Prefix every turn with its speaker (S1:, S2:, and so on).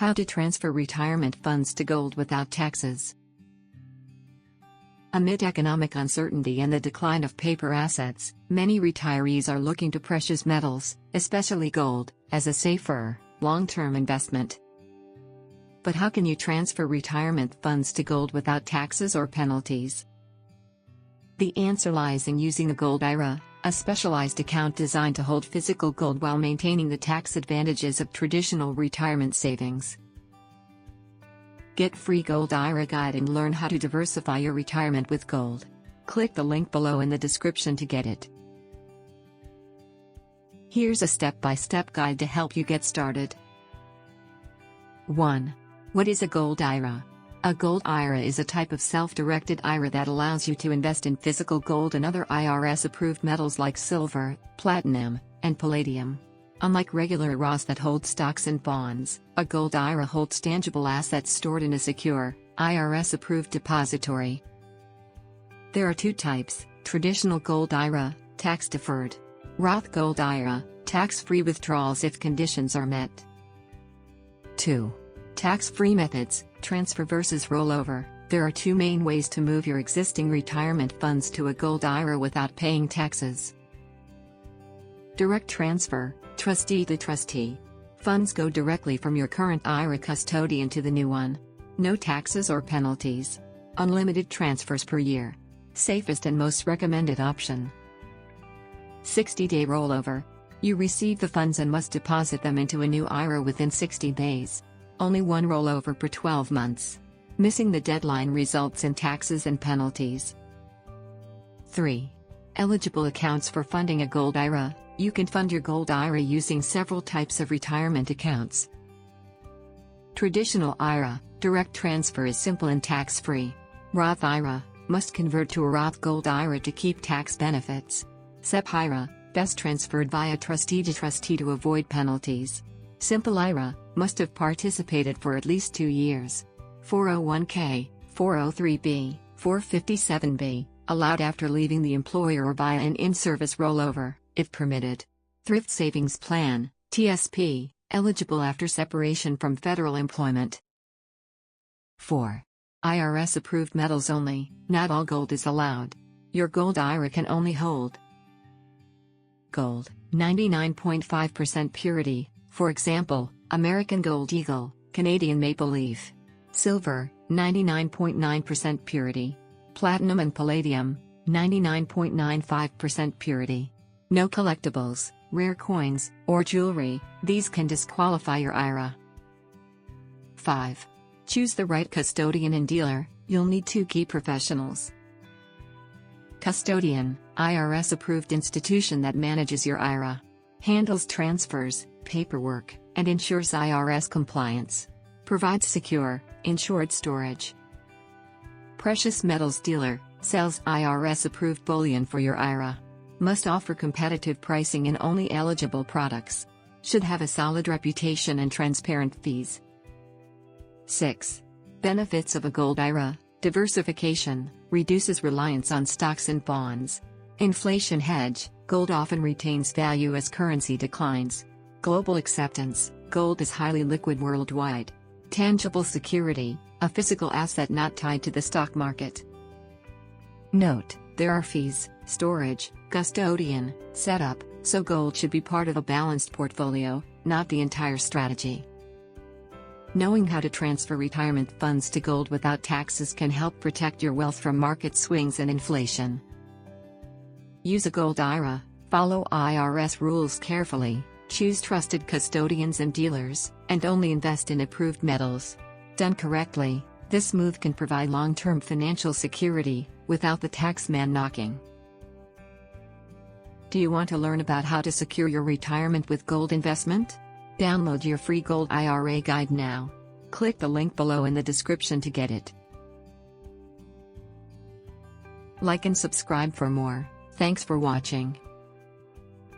S1: How to transfer retirement funds to gold without taxes. Amid economic uncertainty and the decline of paper assets, many retirees are looking to precious metals, especially gold, as a safer, long-term investment. But how can you transfer retirement funds to gold without taxes or penalties? The answer lies in using a gold IRA, a specialized account designed to hold physical gold while maintaining the tax advantages of traditional retirement savings. Get free Gold IRA guide and learn how to diversify your retirement with gold. Click the link below in the description to get it. Here's a step-by-step guide to help you get started. 1. What is a gold IRA? A gold IRA is a type of self-directed IRA that allows you to invest in physical gold and other IRS-approved metals like silver, platinum, and palladium. Unlike regular IRAs that hold stocks and bonds, a gold IRA holds tangible assets stored in a secure, IRS-approved depository. There are two types: traditional gold IRA, tax-deferred; Roth gold IRA, tax-free withdrawals if conditions are met. 2. Tax-free methods, transfer versus rollover. There are two main ways to move your existing retirement funds to a gold IRA without paying taxes. Direct transfer, trustee to trustee. Funds go directly from your current IRA custodian to the new one. No taxes or penalties. Unlimited transfers per year. Safest and most recommended option. 60-day rollover. You receive the funds and must deposit them into a new IRA within 60 days. Only one rollover per 12 months. Missing the deadline results in taxes and penalties. 3. Eligible accounts for funding a gold IRA. You can fund your gold IRA using several types of retirement accounts. Traditional IRA, direct transfer is simple and tax-free. Roth IRA, must convert to a Roth gold IRA to keep tax benefits. SEP IRA, best transferred via trustee to trustee to avoid penalties. Simple IRA, must have participated for at least 2 years. 401k, 403b, 457b, allowed after leaving the employer or via an in-service rollover, if permitted. Thrift Savings Plan, TSP, eligible after separation from federal employment. 4. IRS-approved metals only, not all gold is allowed. Your gold IRA can only hold gold, 99.5% purity, for example, American Gold Eagle, Canadian Maple Leaf. Silver, 99.9% purity. Platinum and palladium, 99.95% purity. No collectibles, rare coins, or jewelry, these can disqualify your IRA. 5. Choose the right custodian and dealer. You'll need 2 key professionals. Custodian, IRS-approved institution that manages your IRA. Handles transfers, paperwork, and ensures IRS compliance. Provides secure, insured storage. Precious metals dealer, sells IRS-approved bullion for your IRA. Must offer competitive pricing in only eligible products. Should have a solid reputation and transparent fees. 6. Benefits of a gold IRA. Diversification, reduces reliance on stocks and bonds. Inflation hedge, gold often retains value as currency declines. Global acceptance, gold is highly liquid worldwide. Tangible security, a physical asset not tied to the stock market. Note, there are fees, storage, custodian, setup, so gold should be part of a balanced portfolio, not the entire strategy. Knowing how to transfer retirement funds to gold without taxes can help protect your wealth from market swings and inflation. Use a gold IRA, follow IRS rules carefully, choose trusted custodians and dealers, and only invest in approved metals. Done correctly, this move can provide long-term financial security, without the tax man knocking. Do you want to learn about how to secure your retirement with gold investment? Download your free Gold IRA guide now. Click the link below in the description to get it. Like and subscribe for more. Thanks for watching.